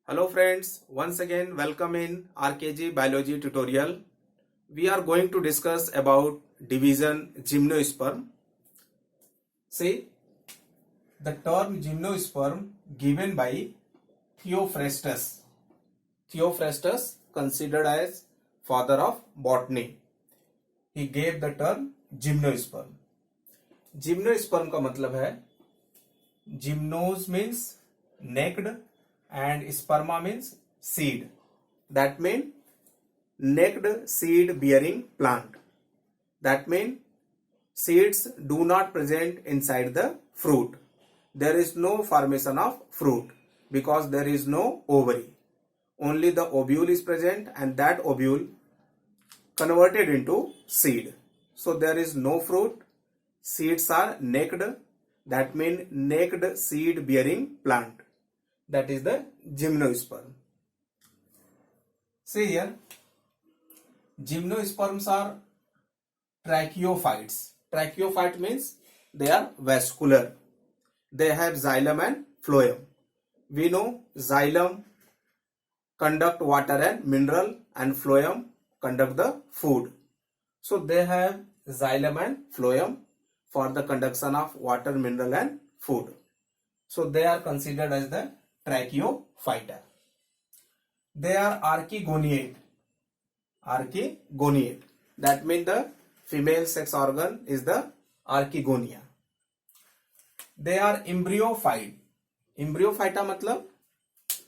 Hello friends, once again welcome in RKG Biology tutorial. We are going to discuss about division gymnosperm. See, the term gymnosperm given by Theophrastus. Theophrastus considered as father of botany. He gave the term gymnosperm. Gymnosperm का मतलब है gymnos means necked and sperma means seed. That means necked seed bearing plant. That means seeds do not present inside the fruit. There is no formation of fruit because there is no ovary. Only the ovule is present and that ovule converted into seed. So there is no fruit. Seeds are necked. That means necked seed bearing plant. That is the gymnosperm. See here, gymnosperms are tracheophytes. Tracheophyte means they are vascular. They have xylem and phloem. We know xylem conduct water and mineral and phloem conduct the food. So they have xylem and phloem for the conduction of water, mineral and food. So they are considered as the tracheophyta. They are archegoniate. Archegoniate. That means the female sex organ is the archegonia. They are embryophyte. Embryophyta मतलब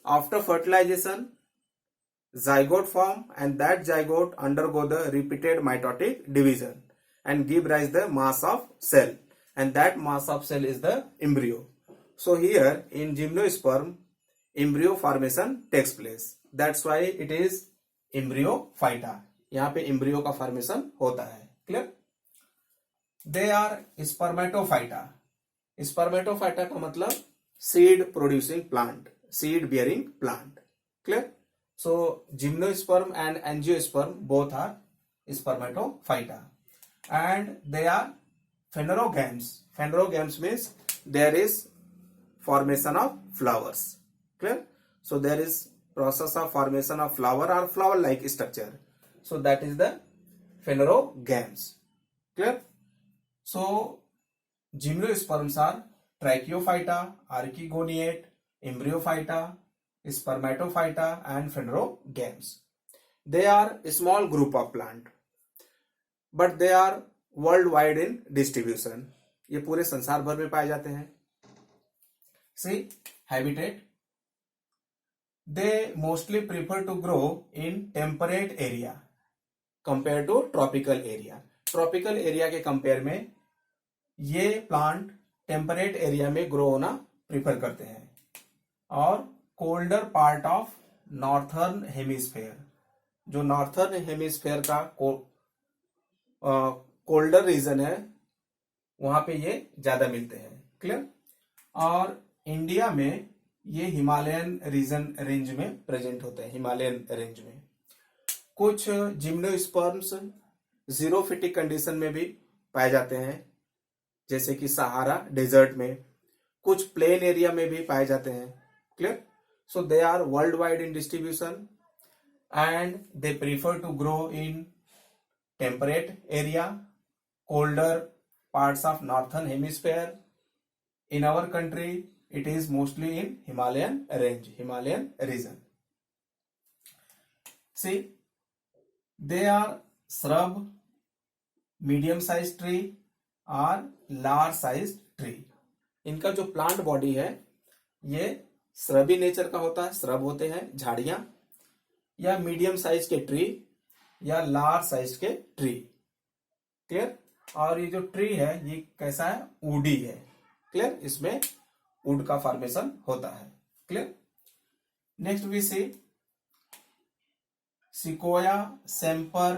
after fertilization zygote form and that zygote undergo the repeated mitotic division and give rise the mass of cell, and that mass of cell is the embryo. So here in gymnosperm embryo formation takes place. That's why it is embryophyta. यहाँ पे embryo का formation होता है. Clear? They are spermatophyta. Spermatophyta का मतलब seed producing plant, seed bearing plant. Clear? So gymnosperm and angiosperm both are spermatophyta. And they are phanerogams. Phanerogams means there is formation of flowers. Clear? So there is process of formation of flower or flower like structure. So that is the phanerogams. Clear? So gymnosperms are tracheophyta, archegoniate, embryophyta, spermatophyta and phanerogams. They are a small group of plant, but they are worldwide in distribution. ये पूरे संसार भर में पाए जाते हैं. See, habitat. They mostly prefer to grow in temperate area compared to tropical area. Tropical area के compare में ये प्लांट टेम्परेट एरिया में ग्रो होना प्रिफर करते हैं. और colder part of northern hemisphere, जो नॉर्थर्न हेमिस्फेयर का कोल्डर रीजन है वहां पे ये ज्यादा मिलते हैं. क्लियर? और इंडिया में ये हिमालयन रीजन रेंज में प्रेजेंट होते हैं. हिमालयन रेंज में कुछ जिम्नोस्पर्म्स जीरोफिटिक कंडीशन में भी पाए जाते हैं, जैसे कि सहारा डेजर्ट में. कुछ प्लेन एरिया में भी पाए जाते हैं. Clear? So they are world wide in distribution and they prefer to grow in temperate area, colder parts of northern hemisphere. In our country, it is mostly in Himalayan range, Himalayan region. See, they are shrub, medium-sized tree or large-sized tree. इनका जो plant body है ये श्रबी nature का होता है. Shrub होते हैं झाड़ियां, या मीडियम साइज के ट्री या लार्ज साइज के ट्री. क्लियर? और ये जो ट्री है ये कैसा है? वुडी है. क्लियर? इसमें वुड का फॉर्मेशन होता है. Clear? Next we see sequoia Semper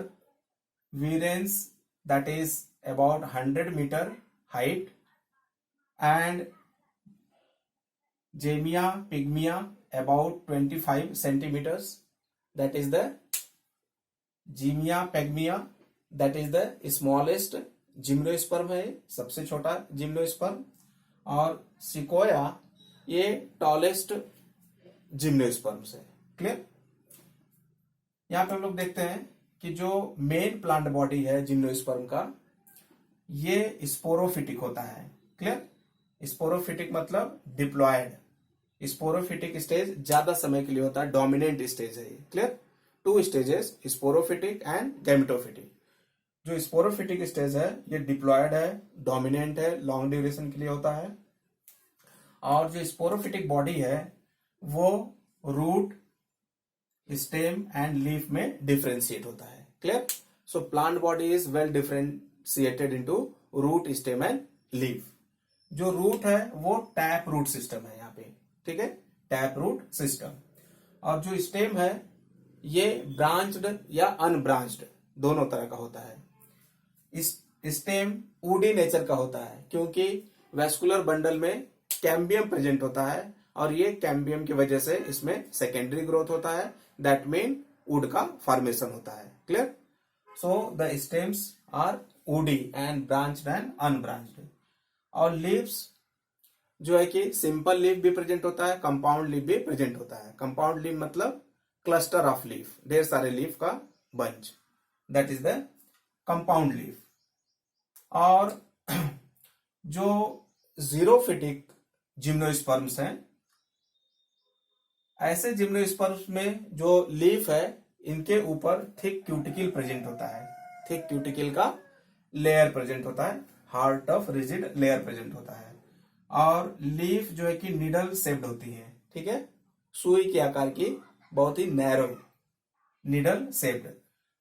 वीरेंस, that is about 100 metre height, and zamia pygmaea about 25 centimetres. That is the zamia pygmaea, that is the smallest gymnosperm है, सबसे छोटा जिम्नोस्पर्म. और सिकोया ये टॉलेस्ट जिम्नोस्पर्म से। Clear. यहां पे हम लोग देखते हैं कि जो मेन प्लांट बॉडी है जिम्नोस्पर्म का, ये स्पोरोफिटिक होता है। क्लियर। स्पोरोफिटिक मतलब डिप्लॉयड। स्पोरोफिटिक स्टेज ज्यादा समय के लिए होता है, डोमिनेंट स्टेज है ये। Clear. 2 stages, sporophytic and gametophytic. जो स्पोरोफिटिक स्टेज है ये डिप्लॉयड है, डोमिनेंट है, लॉन्ग ड्यूरेशन के लिए होता है। और जो स्पोरोफिटिक बॉडी है वो रूट, स्टेम एंड लीफ में डिफरेंशिएट होता है। Clear. So plant body is well differentiated into root, stem and leaf. जो रूट है वो टैप रूट सिस्टम है यहाँ पे। ठीक है, टैप रूट सिस्टम। और जो स्टेम है ये ब्रांच्ड या अनब्रांच्ड दोनों तरह का होता है। इस स्टेम वुडी नेचर का होता है क्योंकि वेस्कुलर बंडल में कैम्बियम प्रेजेंट होता है और ये कैम्बियम की वजह से इसमें सेकेंडरी ग्रोथ होता है, दैट मीन वुड का फॉर्मेशन होता है। Clear. So the stems are woody and branched and unbranched. और लीव्स जो है कि सिंपल लीफ भी प्रेजेंट होता है, कंपाउंड लीफ भी प्रेजेंट होता है। कंपाउंड लीफ मतलब क्लस्टर ऑफ लीफ, ढेर सारे लीफ का bunch, that is the compound leaf. और जो जीरोफिटिक जिम्नोस्पर्म्स हैं, ऐसे जिम्नोस्पर्म्स में जो लीफ है इनके ऊपर थिक क्यूटिकल प्रेजेंट होता है। थिक क्यूटिकल का लेयर प्रेजेंट होता है, heart of rigid layer present होता है। और लीफ जो है कि निडल शेप्ड होती है। ठीक है, सुई के आकार की, बहुत ही नैरो, निडल शेप्ड।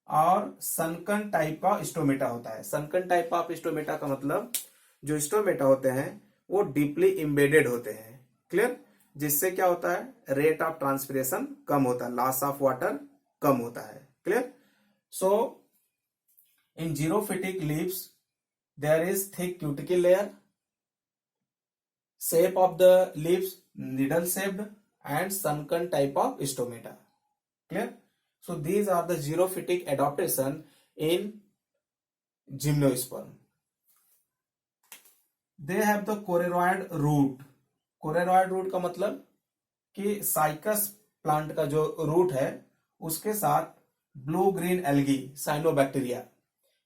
और सनकन टाइप का स्टोमेटा होता है। सनकन टाइप ऑफ स्टोमेटा का मतलब जो स्टोमेटा होते हैं वो डीपली इम्बेडेड होते हैं। क्लियर। जिससे क्या होता है, रेट ऑफ ट्रांसपिरेशन कम होता है, लॉस ऑफ वाटर कम होता है। Clear. So in xerophytic leaves there is thick cuticle layer, shape of the leaves needle shaped and sunken type of stomata. Clear. So these are the xerophytic adaptation in gymnosperm. They have the coreroid root. coreroid root का मतलब कि cycas plant का जो root है उसके साथ blue green algae, cyanobacteria,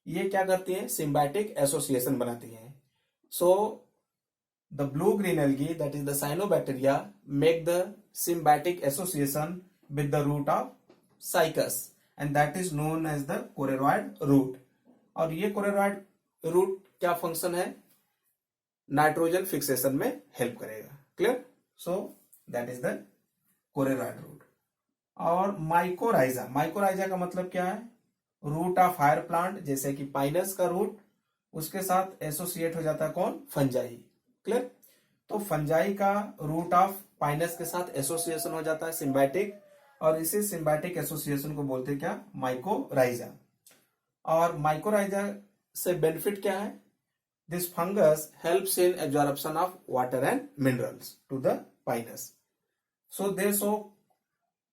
ये क्या करती है, सिम्बायोटिक एसोसिएशन बनाती है। सो the blue green algae, that is the cyanobacteria, make the symbiotic association with the root of cycas and that is known as the coreroid root. और ये coreroid root क्या function है, नाइट्रोजन फिक्सेशन में help करेगा। Clear. So that is the coreroid root. और mycorrhiza, mycorrhiza का मतलब क्या है, रूट ऑफ हायर प्लांट, जैसे कि पाइनस का रूट, उसके साथ एसोसिएट हो जाता है कौन, फंजाई। क्लियर। तो फंजाई का रूट ऑफ पाइनस के साथ एसोसिएशन हो जाता है सिम्बायोटिक, और इसी सिम्बायोटिक एसोसिएशन को बोलते हैं क्या, माइकोराइजा। और माइकोराइजा से बेनिफिट क्या है, this fungus helps in absorption of water and minerals to the Pinus. So they show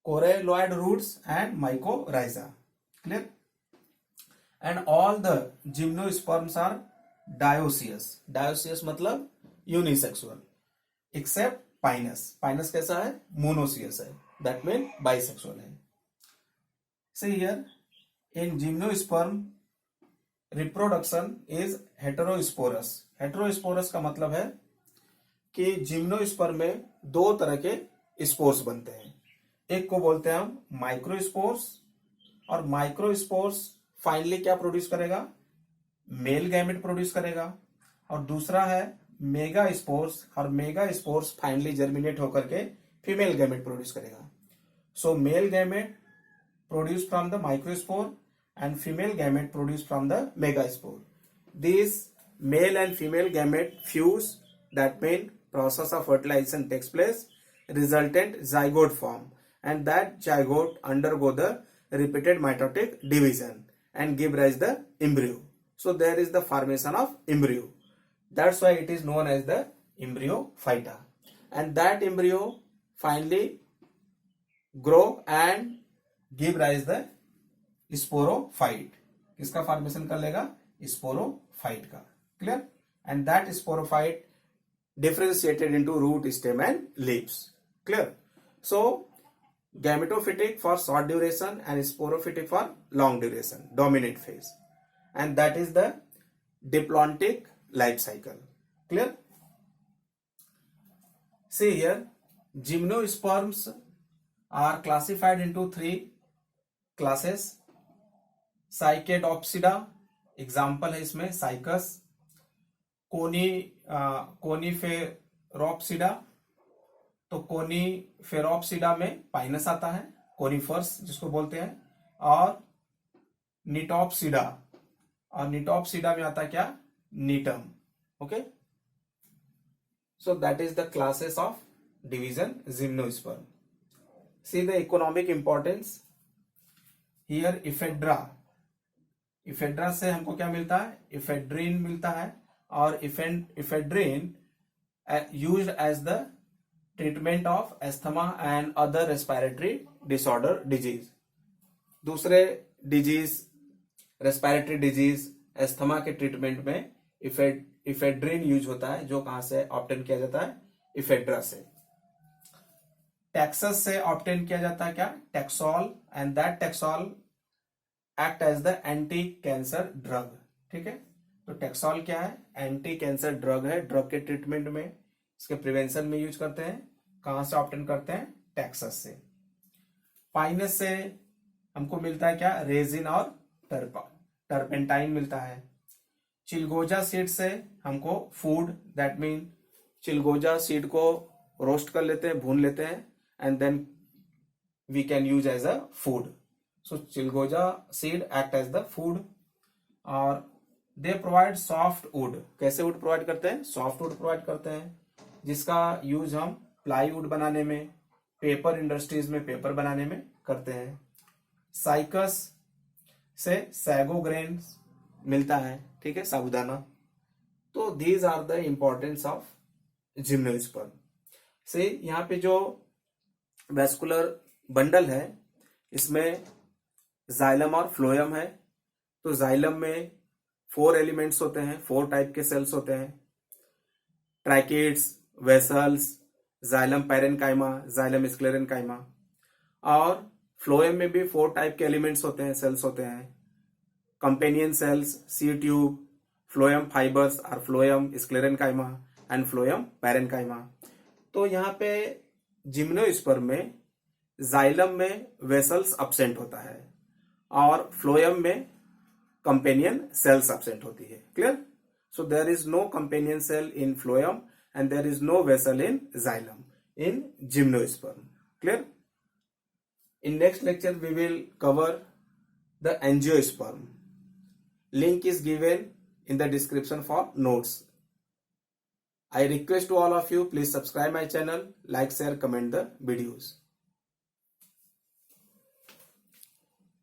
coreloid roots and mycorrhiza. Clear. And all the gymnosperms are dioecious. Dioecious मतलब unisexual, accept Pinus. Pinus कैसा है, monoecious है, that mean bisexual है। See here, in gymnosperm reproduction is heterosporous. Heterosporous का मतलब है कि gymnosperm में दो तरह के स्पोर्स बनते हैं। एक को बोलते हैं हम माइक्रोस्पोर्स, और माइक्रोस्पोर्स फाइनली क्या प्रोड्यूस करेगा, मेल गैमेट प्रोड्यूस करेगा। और दूसरा है मेगा स्पोर्स, और मेगा स्पोर्स फाइनली जर्मिनेट होकर के फीमेल गैमेट प्रोड्यूस करेगा। So male gamete produce from the microspore and female gamete produced from the megaspore. These male and female gamete fuse, that mean process of fertilization takes place, resultant zygote form, and that zygote undergo the repeated mitotic division and give rise the embryo. So there is the formation of embryo. That's why it is known as the embryophyta. And that embryo finally grow and give rise the sporophyte. किसका formation कर लेगा, sporophyte का। Clear. And that sporophyte differentiated into root, stem and leaves. Clear. So gametophytic for short duration and sporophytic for long duration, dominant phase, and that is the diplontic life cycle. Clear? See here, gymnosperms are classified into 3 classes. साइकेडॉप्सिडा example है इसमें cycas, कोनीफेरोप्सिडा, तो कोनीफेरोप्सिडा में Pinus आता है, conifers जिसको बोलते हैं, और निटॉप्सिडा, और निटॉप्सिडा में आता है क्या, Gnetum. Okay, so that is the classes of division gymnosperm. See the economic importance here. Ephedra से हमको क्या मिलता है, इफेड्रिन मिलता है, और ephedrine used as the treatment of asthma and other respiratory disorder disease. दूसरे डिजीज, रेस्पिरेटरी डिजीज, एस्थमा के ट्रीटमेंट में इफेड्रिन यूज होता है, जो कहां से ऑब्टेन किया जाता है, इफेड्रा से. टैक्सस से ऑब्टेन किया जाता है क्या, taxol, and that taxol act as the anti cancer drug. ठीक है, तो टैक्सोल क्या है, एंटी कैंसर ड्रग है. ड्रग के ट्रीटमेंट में, इसके प्रिवेंशन में यूज करते हैं. कहां से ऑब्टेन करते हैं, टैक्सस से. पाइनस से हमको मिलता है क्या, रेजिन और टर्पेंटाइन मिलता है. चिलगोजा सीड से हमको फूड, दैट मीन चिलगोजा सीड को रोस्ट कर लेते हैं, भून लेते हैं, and then we can use as a food. So चिलगोजा seed act as the food. और दे प्रोवाइड सॉफ्ट वुड. कैसे वुड प्रोवाइड करते हैं, सॉफ्ट वुड प्रोवाइड करते हैं, जिसका यूज हम प्लाईवुड बनाने में, पेपर इंडस्ट्रीज में पेपर बनाने में करते हैं. साइकस से सैगो ग्रेन मिलता है, ठीक है, साबुदाना. तो these are the importance of gymnosperm. से यहाँ पे जो वेस्कुलर बंडल है, इसमें जाइलम और फ्लोएम है. तो जाइलम में 4 एलिमेंट्स होते हैं, 4 टाइप के सेल्स होते हैं, tracheids, vessels, xylem parenchyma, xylem sclerenchyma. और फ्लोएम में भी 4 टाइप के एलिमेंट्स होते हैं, सेल्स होते हैं, कंपेनियन सेल्स, सी ट्यूब, फ्लोएम फाइबर्स और phloem sclerenchyma and phloem parenchyma. तो यहाँ पे जिम्नोस्पर्म में जाइलम में वेसल्स अब्सेंट होता है, और फ्लोएम में कंपेनियन सेल्स अब्सेंट होती है. Clear? So there is no companion cell in phloem and there is no vessel in xylem in gymnosperm. Clear? In next lecture we will cover the angiosperm. Link is given in the description for notes. I request to all of you, please subscribe my channel, like, share, comment the videos.